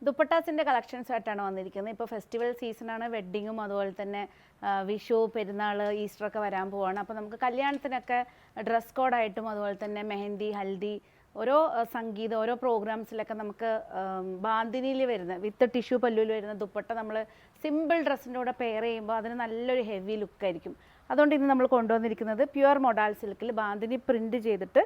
ദുപ്പട്ടാസിൻ്റെ collections ആയിട്ടാണ് വന്നിരിക്കുന്നത്. ഇപ്പോൾ ഫെസ്റ്റിവൽ സീസണാണ്, വെഡ്ഡിങ്ങും അതുപോലെ തന്നെ വിഷു, പെരുന്നാൾ, ഈസ്റ്റർ ഒക്കെ വരാൻ പോവാണ്. അപ്പോൾ നമുക്ക് കല്യാണത്തിനൊക്കെ ഡ്രസ് കോഡായിട്ടും അതുപോലെ തന്നെ മെഹന്തി, ഹൽദി, ഓരോ സംഗീതം, ഓരോ പ്രോഗ്രാംസിലൊക്കെ നമുക്ക് ബാന്തിനിയിൽ വരുന്ന വിത്ത് ടിഷ്യൂ പല്ലുവിൽ വരുന്ന ദുപ്പട്ട നമ്മൾ സിമ്പിൾ ഡ്രസ്സിൻ്റെ കൂടെ പെയർ ചെയ്യുമ്പോൾ അതിന് നല്ലൊരു ഹെവി ലുക്കായിരിക്കും. അതുകൊണ്ട് ഇന്ന് നമ്മൾ കൊണ്ടുവന്നിരിക്കുന്നത് പ്യുവർ മൊഡാൾ സിൽക്കിൽ ബാന്തിനി പ്രിൻറ്റ് ചെയ്തിട്ട്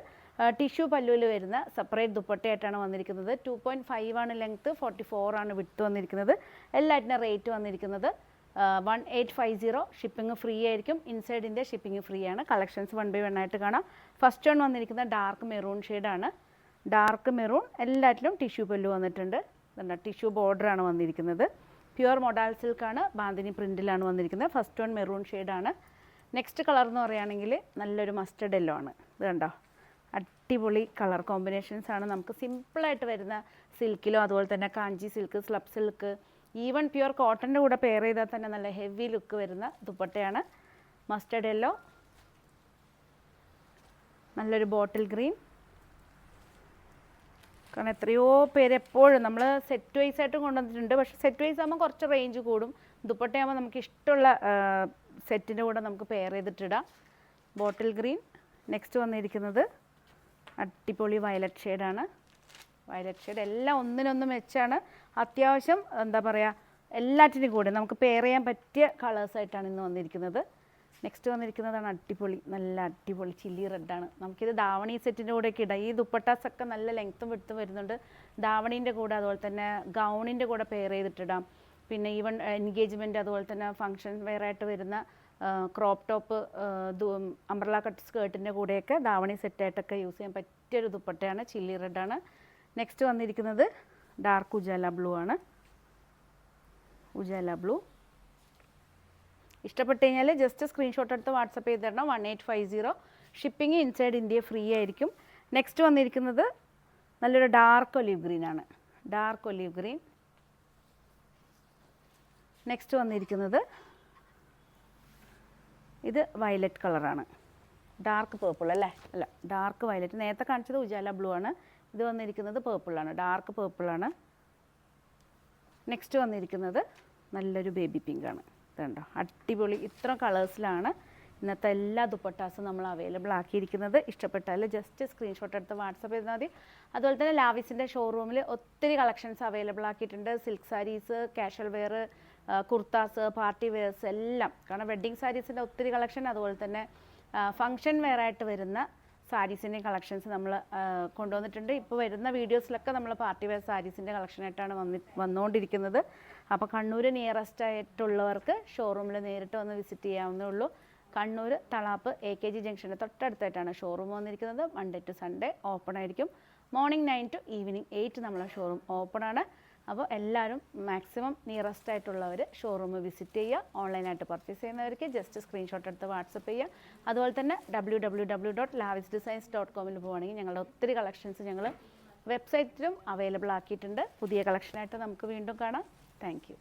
ടിഷ്യൂ പല്ലുവിൽ വരുന്ന സെപ്പറേറ്റ് ദുപ്പട്ടയായിട്ടാണ് വന്നിരിക്കുന്നത്. 2.5 ആണ് ലെങ്ത്ത്, 44 ആണ് വിഡ്ത്ത് വന്നിരിക്കുന്നത്. എല്ലാറ്റിൻ്റെ റേറ്റ് വന്നിരിക്കുന്നത് 1850. ഷിപ്പിംഗ് ഫ്രീ ആയിരിക്കും. ഇൻസൈഡിൻ്റെ ഷിപ്പിംഗ് ഫ്രീ ആണ്. കളക്ഷൻസ് 1 by 1 ആയിട്ട് കാണാം. ഫസ്റ്റ് വൺ വന്നിരിക്കുന്നത് ഡാർക്ക് മെറൂൺ ഷെയ്ഡാണ്. ഡാർക്ക് മെറൂൺ, എല്ലാറ്റിലും ടിഷ്യൂ പല്ലു വന്നിട്ടുണ്ട്. ടിഷ്യൂ ബോർഡറാണ് വന്നിരിക്കുന്നത്. പ്യുവർ മൊഡാൾ സിൽക്കാണ്, ബാന്തിനി പ്രിൻറ്റിലാണ് വന്നിരിക്കുന്നത്. ഫസ്റ്റ് വൺ മെറൂൺ ഷെയ്ഡാണ്. നെക്സ്റ്റ് കളർ എന്ന് പറയുകയാണെങ്കിൽ നല്ലൊരു മസ്റ്റർഡ് യെല്ലോ ആണ്. ഇത് കണ്ടോ, അടിപൊളി കളർ കോമ്പിനേഷൻസ് ആണ്. നമുക്ക് സിമ്പിളായിട്ട് വരുന്ന സിൽക്കിലോ അതുപോലെ തന്നെ Kanchi silk, slub silk, even pure കോട്ടൻ്റെ കൂടെ പെയർ ചെയ്താൽ തന്നെ നല്ല ഹെവി ലുക്ക് വരുന്ന ദുപ്പട്ടയാണ്. മസ്റ്റർഡ് യെല്ലോ, നല്ലൊരു ബോട്ടിൽ ഗ്രീൻ. കാരണം എത്രയോ പേര് എപ്പോഴും നമ്മൾ സെറ്റ് വൈസ് ആയിട്ടും കൊണ്ടുവന്നിട്ടുണ്ട്. പക്ഷേ സെറ്റ് വൈസ് ആകുമ്പോൾ കുറച്ച് റേഞ്ച് കൂടും. ദുപ്പട്ടയാകുമ്പോൾ നമുക്ക് ഇഷ്ടമുള്ള സെറ്റിൻ്റെ കൂടെ നമുക്ക് പെയർ ചെയ്തിട്ടിടാം. Bottle green. നെക്സ്റ്റ് വന്നിരിക്കുന്നത് അടിപൊളി വയലറ്റ് ഷെയ്ഡാണ്. വയലറ്റ് ഷെയ്ഡ് എല്ലാം ഒന്നിനൊന്നും വെച്ചാണ്. അത്യാവശ്യം എന്താ പറയുക, എല്ലാറ്റിനും കൂടെ നമുക്ക് പെയർ ചെയ്യാൻ പറ്റിയ കളേഴ്സായിട്ടാണ് ഇന്ന് വന്നിരിക്കുന്നത്. നെക്സ്റ്റ് വന്നിരിക്കുന്നതാണ് അടിപൊളി, നല്ല അടിപൊളി ചില്ലി റെഡാണ്. നമുക്കിത് ദാവണി സെറ്റിൻ്റെ കൂടെയൊക്കെ ഇടാം. ഈ ദുപ്പട്ടാസൊക്കെ നല്ല ലെങ്ത്തും വിഡ്ത്തും വരുന്നുണ്ട്. ദാവണീൻ്റെ കൂടെ അതുപോലെ തന്നെ ഗൗണിൻ്റെ കൂടെ പെയർ ചെയ്തിട്ടിടാം. പിന്നെ ഈവൻ എൻഗേജ്മെൻറ്റ് അതുപോലെ തന്നെ ഫങ്ഷൻ വെയറായിട്ട് വരുന്ന ക്രോപ്പ് ടോപ്പ്, അംബ്രല കട്ട് സ്കേർട്ടിൻ്റെ കൂടെയൊക്കെ ദാവണി സെറ്റായിട്ടൊക്കെ യൂസ് ചെയ്യാൻ പറ്റിയൊരു ദുപ്പട്ടയാണ്. ചില്ലി റെഡാണ്. നെക്സ്റ്റ് വന്നിരിക്കുന്നത് ഡാർക്ക് ഉജാല ബ്ലൂ ആണ്. ഉജാല ബ്ലൂ ഇഷ്ടപ്പെട്ട് കഴിഞ്ഞാൽ ജസ്റ്റ് സ്ക്രീൻഷോട്ട് എടുത്ത് വാട്സപ്പ് ചെയ്ത് തരണം. 1850. ഷിപ്പിംഗ് ഇൻസൈഡ് ഇന്ത്യ ഫ്രീ ആയിരിക്കും. നെക്സ്റ്റ് വന്നിരിക്കുന്നത് നല്ലൊരു ഡാർക്ക് ഒലീവ് ഗ്രീൻ ആണ്. Dark olive green. നെക്സ്റ്റ് വന്നിരിക്കുന്നത് ഇത് വയലറ്റ് കളറാണ്. ഡാർക്ക് പേർപ്പിൾ അല്ലേ? അല്ല, ഡാർക്ക് വയലറ്റ്. നേരത്തെ കാണിച്ചത് ഉജാല ബ്ലൂ ആണ്. ഇത് വന്നിരിക്കുന്നത് പേർപ്പിളാണ്, ഡാർക്ക് പേർപ്പിളാണ്. നെക്സ്റ്റ് വന്നിരിക്കുന്നത് നല്ലൊരു ബേബി പിങ്ക് ആണ്. ഇതുണ്ടോ, അടിപൊളി. ഇത്ര കളേഴ്സിലാണ് ഇന്നത്തെ എല്ലാ ദുപ്പട്ടാസും നമ്മൾ അവൈലബിൾ ആക്കിയിരിക്കുന്നത്. ഇഷ്ടപ്പെട്ടാൽ ജസ്റ്റ് സ്ക്രീൻഷോട്ട് എടുത്ത് വാട്സപ്പ് ചെയ്താൽ മതി. അതുപോലെ തന്നെ ലാവിസിൻ്റെ ഷോറൂമിൽ ഒത്തിരി കളക്ഷൻസ് അവൈലബിൾ ആക്കിയിട്ടുണ്ട്. Silk saris, casual wear, kurtas, party wears എല്ലാം. കാരണം വെഡ്ഡിങ് സാരീസിൻ്റെ ഒത്തിരി കളക്ഷൻ, അതുപോലെ തന്നെ ഫങ്ഷൻ വെയറായിട്ട് വരുന്ന സാരീസിൻ്റെ കളക്ഷൻസ് നമ്മൾ കൊണ്ടുവന്നിട്ടുണ്ട്. ഇപ്പോൾ വരുന്ന വീഡിയോസിലൊക്കെ നമ്മൾ പാർട്ടി വെയർ സാരീസിൻ്റെ കളക്ഷനായിട്ടാണ് വന്നുകൊണ്ടിരിക്കുന്നത്. അപ്പോൾ കണ്ണൂർ നിയറസ്റ്റ് ആയിട്ടുള്ളവർക്ക് ഷോറൂമിൽ നേരിട്ട് വന്ന് വിസിറ്റ് ചെയ്യാവുന്നേ ഉള്ളൂ. കണ്ണൂർ തളാപ്പ് AKG ജംഗ്ഷൻ്റെ തൊട്ടടുത്തായിട്ടാണ് ഷോറൂം വന്നിരിക്കുന്നത്. മൺഡേ ടു സൺഡേ ഓപ്പൺ ആയിരിക്കും. മോർണിംഗ് 9 to ഈവനിങ് 8 നമ്മളെ ഷോറൂം ഓപ്പൺ ആണ്. അപ്പോൾ എല്ലാവരും മാക്സിമം നിയറസ്റ്റ് ആയിട്ടുള്ളവർ ഷോറൂം വിസിറ്റ് ചെയ്യുക. ഓൺലൈനായിട്ട് പർച്ചേസ് ചെയ്യുന്നവർക്ക് ജസ്റ്റ് സ്ക്രീൻഷോട്ട് എടുത്ത് വാട്സപ്പ് ചെയ്യുക. അതുപോലെ തന്നെ www.lavisdesigns.com പോവുകയാണെങ്കിൽ ഞങ്ങളുടെ ഒത്തിരി കളക്ഷൻസ് ഞങ്ങൾ വെബ്സൈറ്റിലും അവൈലബിൾ ആക്കിയിട്ടുണ്ട്. പുതിയ കളക്ഷനായിട്ട് നമുക്ക് വീണ്ടും കാണാം. Thank you.